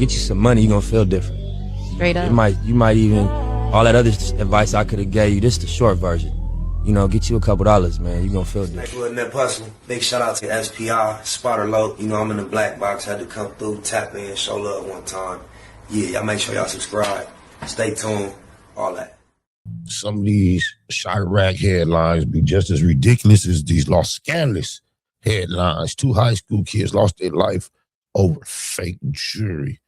Get you some money, you're gonna feel different. Straight up. You might even, all that other advice I could have gave you, this is the short version. You know, get you a couple dollars, man. You're gonna feel different. Nip Hustle. Big shout out to SPI, Spotter Low. You know, I'm in the black box. Had to come through, tap in, show love one time. Yeah, y'all make sure y'all subscribe. Stay tuned. All that. Some of these CHIRAQ headlines be just as ridiculous as these scandalous headlines. 2 high school kids lost their life over fake jury.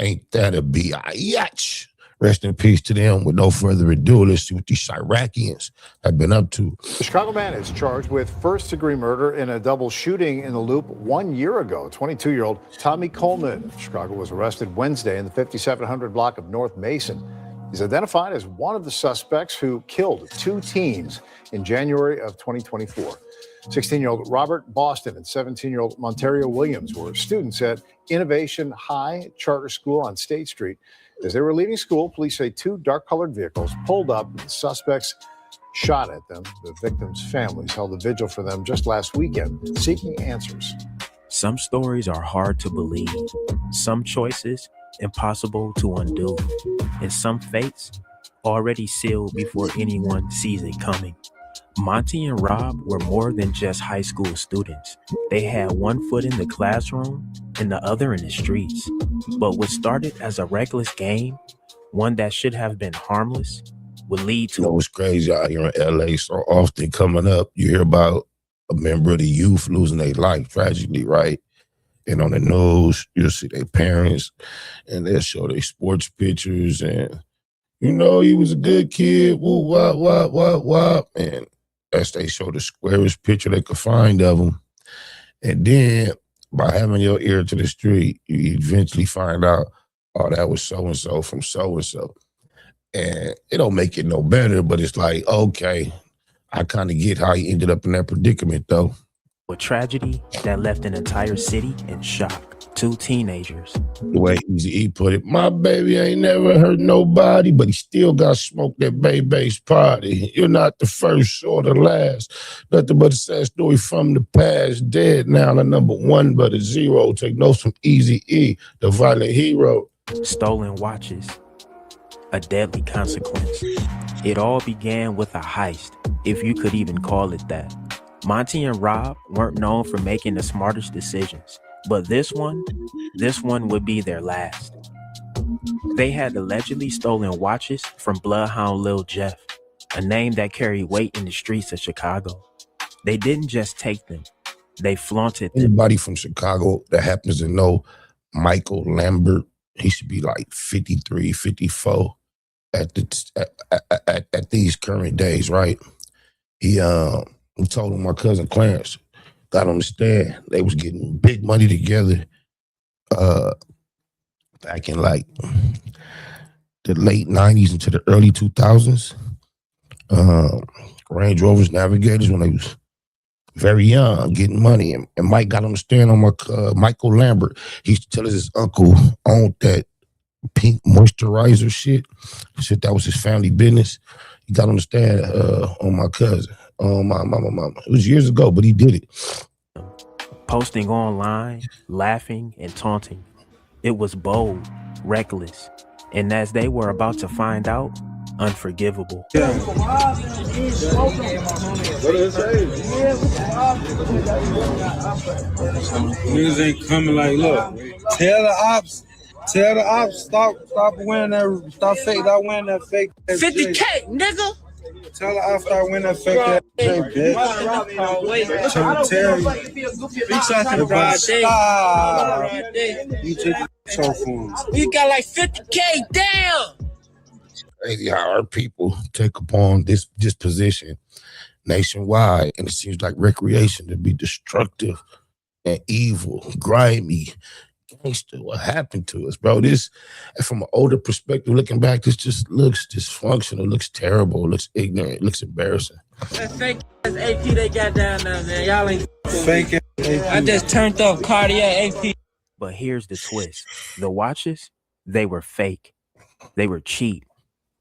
Ain't that a biatch? Rest in peace to them. With no further ado, let's see what these CHIRAQians have been up to. The Chicago man is charged with first-degree murder in a double shooting in the Loop 1 year ago. 22-year-old Tommy Coleman of Chicago was arrested Wednesday in the 5700 block of North Mason. He's identified as one of the suspects who killed 2 teens in January of 2024. 16-year-old Robert Boston and 17-year-old Montario Williams were students at Innovation High Charter School on State Street. As they were leaving school, police say 2 dark-colored vehicles pulled up and the suspects shot at them. The victims' families held a vigil for them just last weekend, seeking answers. Some stories are hard to believe, some choices impossible to undo, and some fates already sealed before anyone sees it coming. Monty and Rob were more than just high school students. They had one foot in the classroom and the other in the streets. But what started as a reckless game, one that should have been harmless, would lead to... You know, it's crazy out here in LA. So often coming up, you hear about a member of the youth losing their life tragically, right? And on the news, you'll see their parents and they'll show their sports pictures and, you know, he was a good kid, woo, wop, wop, wop, wop. And as they show the squarest picture they could find of him. And then by having your ear to the street, you eventually find out, oh, that was so-and-so from so-and-so. And it don't make it no better, but it's like, okay, I kind of get how he ended up in that predicament, though. A tragedy that left an entire city in shock. 2 teenagers. The way Easy E put it, my baby ain't never hurt nobody, but he still got smoked at Baby's party. You're not the first or the last. Nothing but a sad story from the past. Dead now, the number 1 but a 0. Take notes from Easy E, the violent hero. Stolen watches. A deadly consequence. It all began with a heist, if you could even call it that. Monty and Rob weren't known for making the smartest decisions, but this one would be their last. They had allegedly stolen watches from Bloodhound Lil Jeff, a name that carried weight in the streets of Chicago. They didn't just take them, they flaunted them. Anybody from Chicago that happens to know Michael Lambert, he should be like 53, 54 at these current days, right? He told him my cousin Clarence got on the stand. They was getting big money together back in like the late 90s into the early 2000s. Range Rovers, Navigators, when they was very young, getting money. And Mike got on the stand on my Michael Lambert. He used to tell us his uncle owned that pink moisturizer shit that was his family business. He got on the stand on my cousin. My mama. It was years ago, but he did it. Posting online, laughing and taunting. It was bold, reckless, and as they were about to find out, unforgivable. Niggas ain't coming like, look, tell the ops, stop wearing that, stop wearing that fake. 50K, nigga. Tell the ops start wearing that fake ass shit, bitch. Trying to tell you. You took the show for him. We got like 50K down. Crazy how our people take upon this position nationwide, and it seems like recreation to be destructive and evil, grimy, gangster. What happened to us, bro? This, from an older perspective, looking back, this just looks dysfunctional, looks terrible, looks ignorant, looks embarrassing. That fake ass AP they got down there, man. Y'all ain't fake ass AP. I just turned off cardiac AP. But here's the twist. The watches, they were fake. They were cheap,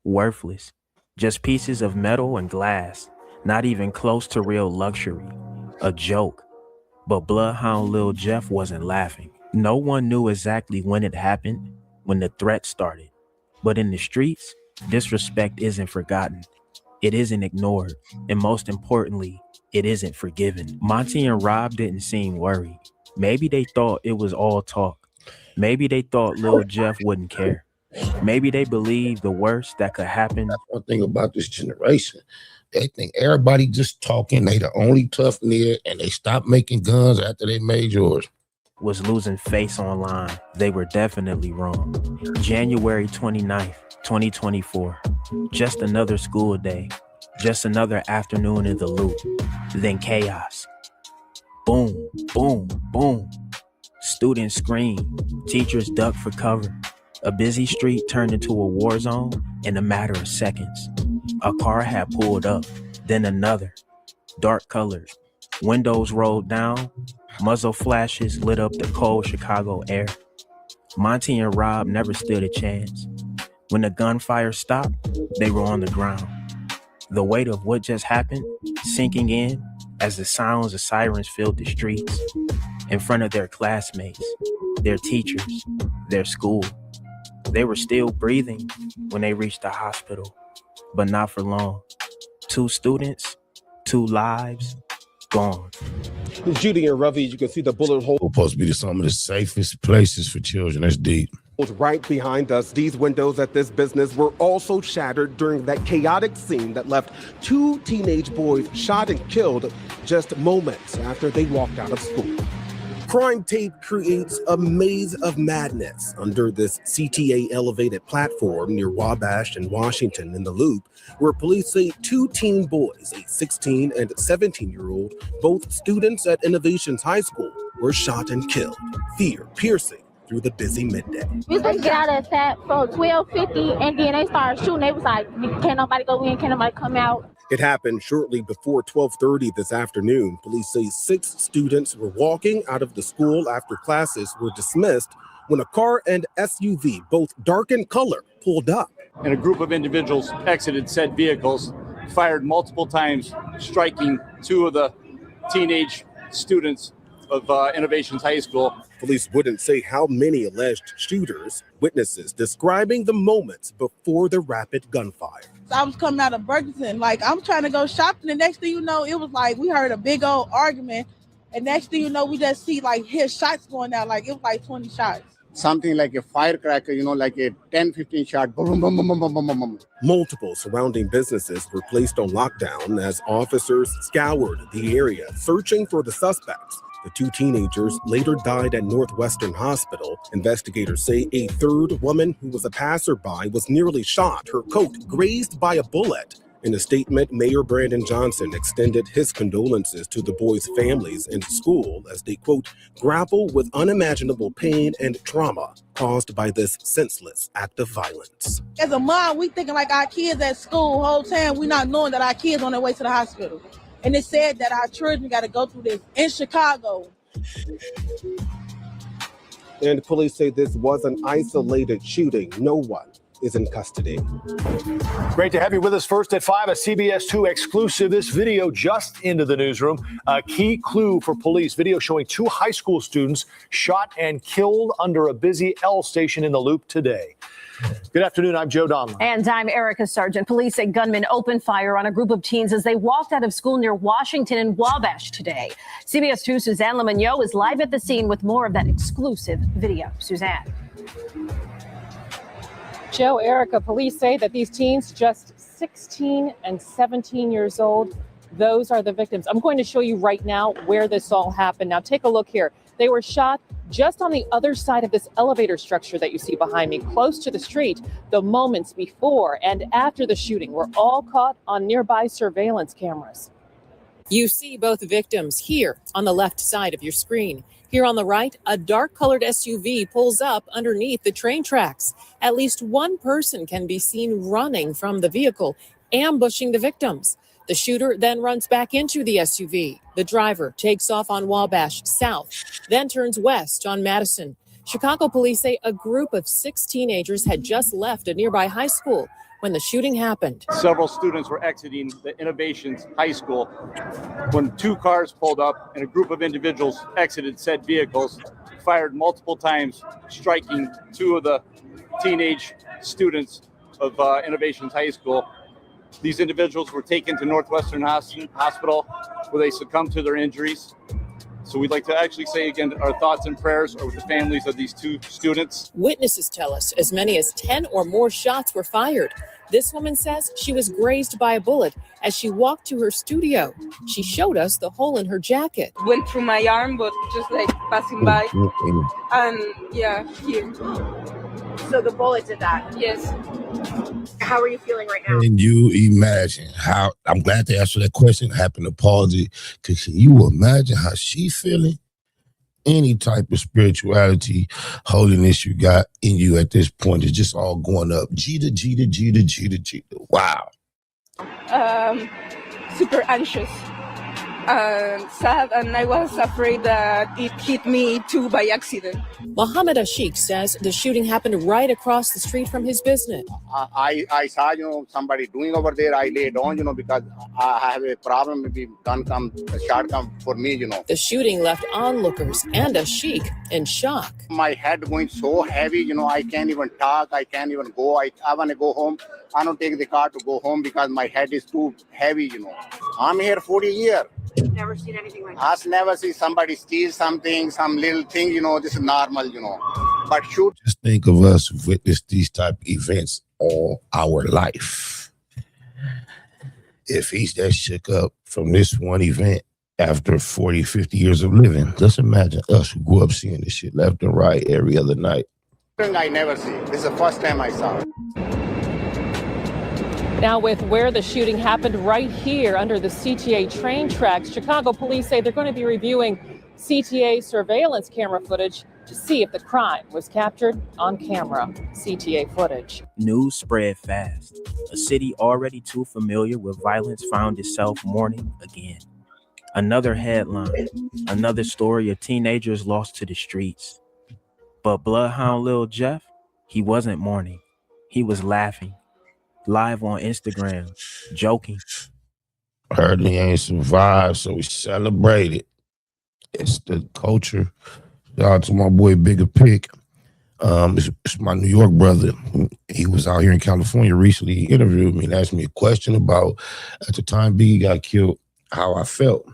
worthless, just pieces of metal and glass, not even close to real luxury, a joke. But Bloodhound Lil Jeff wasn't laughing. No one knew exactly when it happened, when the threat started. But in the streets, disrespect isn't forgotten. It isn't ignored. And most importantly, it isn't forgiven. Monty and Rob didn't seem worried. Maybe they thought it was all talk. Maybe they thought Lil Jeff wouldn't care. Maybe they believed the worst that could happen. That's one thing about this generation. They think everybody just talking, they the only tough near, and they stopped making guns after they made yours. Was losing face online. They were definitely wrong. January 29th, 2024. Just another school day. Just another afternoon in the loop. Then chaos. Boom, boom, boom. Students scream. Teachers duck for cover. A busy street turned into a war zone in a matter of seconds. A car had pulled up, then another. Dark colored. Windows rolled down. Muzzle flashes lit up the cold Chicago air. Monty and Rob never stood a chance. When the gunfire stopped, they were on the ground. The weight of what just happened sinking in as the sounds of sirens filled the streets. In front of their classmates, their teachers, their school. They were still breathing when they reached the hospital, but not for long. 2 students, 2 lives, gone. Judy and Ravi, you can see the bullet hole Supposed to be some of the safest places for children. That's deep. right behind us. These windows at this business were also shattered during that chaotic scene that left 2 teenage boys shot and killed just moments after they walked out of school. Crime tape creates a maze of madness under this CTA elevated platform near Wabash and Washington in the Loop, where police say 2 teen boys, a 16 and 17-year-old, both students at Innovations High School, were shot and killed. Fear piercing through the busy midday. We used to get out of that for 12:50, and then they started shooting. They was like, can't nobody go in, can't nobody come out. It happened shortly before 12:30 this afternoon. Police say 6 students were walking out of the school after classes were dismissed when a car and SUV, both dark in color, pulled up. And a group of individuals exited said vehicles, fired multiple times, striking 2 of the teenage students of Innovations High School. Police wouldn't say how many alleged shooters, witnesses describing the moments before the rapid gunfire. I was coming out of Burlington, like I'm trying to go shopping, and next thing you know, it was like we heard a big old argument, and next thing you know, we just see like his shots going out, like it was like 20 shots. Something like a firecracker, like a 10-15 shot. Boom, boom, boom, boom, boom, boom, boom, boom. Multiple surrounding businesses were placed on lockdown as officers scoured the area searching for the suspects. The 2 teenagers later died at Northwestern Hospital. Investigators say a 3rd woman who was a passerby was nearly shot, her coat grazed by a bullet. In a statement, Mayor Brandon Johnson extended his condolences to the boys' families and school as they, quote, grapple with unimaginable pain and trauma caused by this senseless act of violence. As a mom, we thinking like our kids at school whole time, we not knowing that our kids on their way to the hospital. And it said that our children got to go through this in Chicago. And police say this was an isolated shooting. No one is in custody. Great to have you with us. First at 5, a CBS 2 exclusive. This video just into the newsroom. A key clue for police. Video showing 2 high school students shot and killed under a busy L station in the Loop today. Good afternoon. I'm Joe Donlin. And I'm Erica Sargent. Police say gunmen opened fire on a group of teens as they walked out of school near Washington and Wabash today. CBS 2's Suzanne Lemonnier is live at the scene with more of that exclusive video. Suzanne. Joe, Erica, police say that these teens, just 16 and 17 years old, those are the victims. I'm going to show you right now where this all happened. Now, take a look here. They were shot just on the other side of this elevator structure that you see behind me, close to the street. The moments before and after the shooting were all caught on nearby surveillance cameras. You see both victims here on the left side of your screen. Here on the right, a dark-colored SUV pulls up underneath the train tracks. At least one person can be seen running from the vehicle, ambushing the victims. The shooter then runs back into the SUV. The driver takes off on Wabash south, then turns west on Madison. Chicago police say a group of 6 teenagers had just left a nearby high school when the shooting happened. Several students were exiting the Innovations High School when 2 cars pulled up and a group of individuals exited said vehicles, fired multiple times, striking two of the teenage students of Innovations High School. These individuals were taken to Northwestern Hospital where they succumbed to their injuries. So we'd like to actually say again, our thoughts and prayers are with the families of these two students. Witnesses tell us as many as 10 or more shots were fired. This woman says she was grazed by a bullet as she walked to her studio. She showed us the hole in her jacket. Went through my arm, but just like passing by. And yeah, here. So the bullet did that? Yes. How are you feeling right now? Can you imagine how, I'm glad to answer that question. I happen to pause it, because can you imagine how she's feeling? Any type of spirituality, holiness you got in you at this point is just all going up. Jita, Jita, Jita, Jita, Jita. Wow. Super anxious. Sad, and I was afraid that it hit me too by accident. Mohammed Ashik says the shooting happened right across the street from his business. I saw, somebody doing over there. I lay down, because I have a problem. Maybe shot come for me, The shooting left onlookers and Ashik in shock. My head going so heavy, I can't even talk. I can't even go. I want to go home. I don't take the car to go home because my head is too heavy, I'm here 40 years. Never seen anything like that. I've never seen somebody steal something, some little thing, this is normal, But shoot. Just think of us who've witnessed these type of events all our life. If he's that shook up from this one event after 40, 50 years of living, let's imagine us who grew up seeing this shit left and right every other night. I never see. This is the first time I saw it. Now, with where the shooting happened right here under the CTA train tracks, Chicago police say they're going to be reviewing CTA surveillance camera footage to see if the crime was captured on camera. CTA footage. News spread fast. A city already too familiar with violence found itself mourning again. Another headline, another story of teenagers lost to the streets. But Bloodhound Lil Jeff, he wasn't mourning. He was laughing. Live on Instagram, joking. Heard he ain't survived, so we celebrated. It's the culture. Shout out to my boy Bigger Pick. It's my New York brother. He was out here in California recently. He interviewed me and asked me a question about, at the time Biggie got killed, how I felt.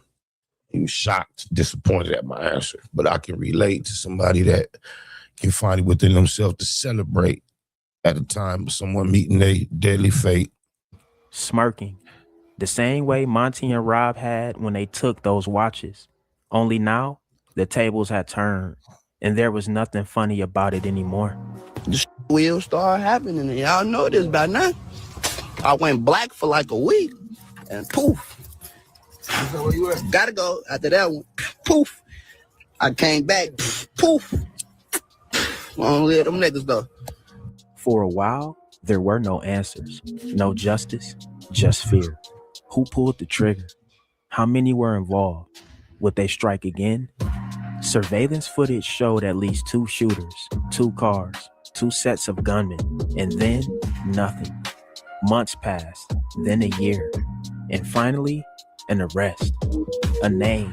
He was shocked, disappointed at my answer. But I can relate to somebody that can find it within themselves to celebrate at a time of someone meeting their deadly fate. Smirking. The same way Monty and Rob had when they took those watches. Only now, the tables had turned, and there was nothing funny about it anymore. The will start happening, and y'all know this by now. I went black for like a week, and poof. Gotta go after that one. Poof. I came back. Poof. Long live them niggas though. For a while, there were no answers, no justice, just fear. Who pulled the trigger? How many were involved? Would they strike again? Surveillance footage showed at least 2 shooters, 2 cars, 2 sets of gunmen, and then nothing. Months passed, then a year, and finally, an arrest, a name,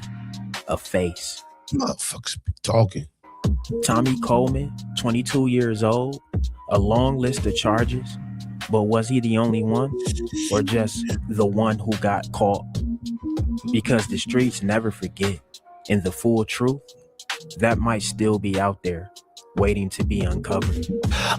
a face. Motherfuckers be talking. Tommy Coleman, 22 years old, a long list of charges, but was he the only one, or just the one who got caught? Because the streets never forget, and the full truth, that might still be out there, waiting to be uncovered.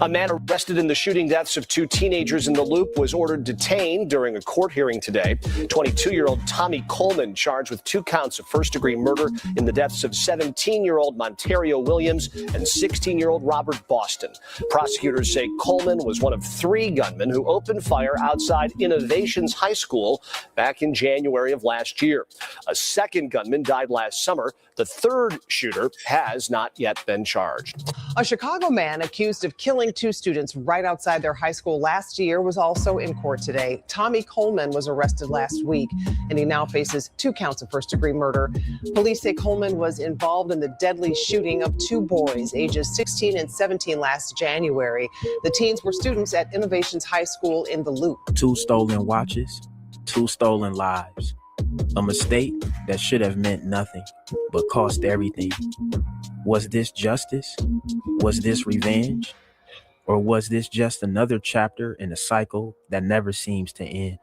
A man arrested in the shooting deaths of 2 teenagers in the Loop was ordered detained during a court hearing today. 22-year-old Tommy Coleman charged with 2 counts of first-degree murder in the deaths of 17-year-old Montario Williams and 16-year-old Robert Boston. Prosecutors say Coleman was one of 3 gunmen who opened fire outside Innovations High School back in January of last year. A second gunman died last summer. The third shooter has not yet been charged. A Chicago man accused of killing 2 students right outside their high school last year was also in court today. Tommy Coleman was arrested last week, and he now faces 2 counts of first-degree murder. Police say Coleman was involved in the deadly shooting of 2 boys, ages 16 and 17, last January. The teens were students at Innovations High School in the Loop. 2 stolen watches, 2 stolen lives. A mistake that should have meant nothing, but cost everything. Was this justice? Was this revenge? Or was this just another chapter in a cycle that never seems to end?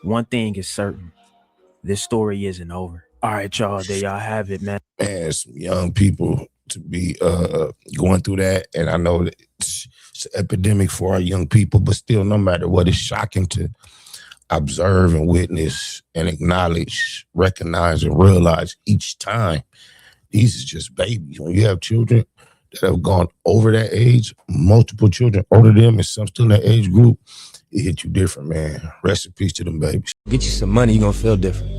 One thing is certain, this story isn't over. All right, y'all, there y'all have it, man. Man, some young people to be going through that, and I know that it's an epidemic for our young people, but still, no matter what, it's shocking to observe and witness and acknowledge, recognize, and realize each time these is just babies. When you have children that have gone over that age, multiple children older than them, and some still in that age group, it hit you different, man. Rest in peace to them babies. Get you some money, you're gonna feel different.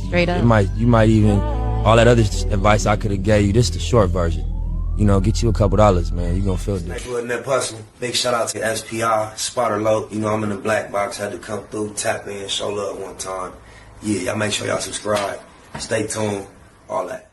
Straight up. You might even, all that other advice I could have gave you, this the short version. You know, get you a couple dollars, man. You're gonna feel different. Wasn't that personal? Big shout out to SPI, Spotter Low. You know, I'm in the black box, had to come through, tap in, show love one time. Yeah, y'all make sure y'all subscribe. Stay tuned, all that.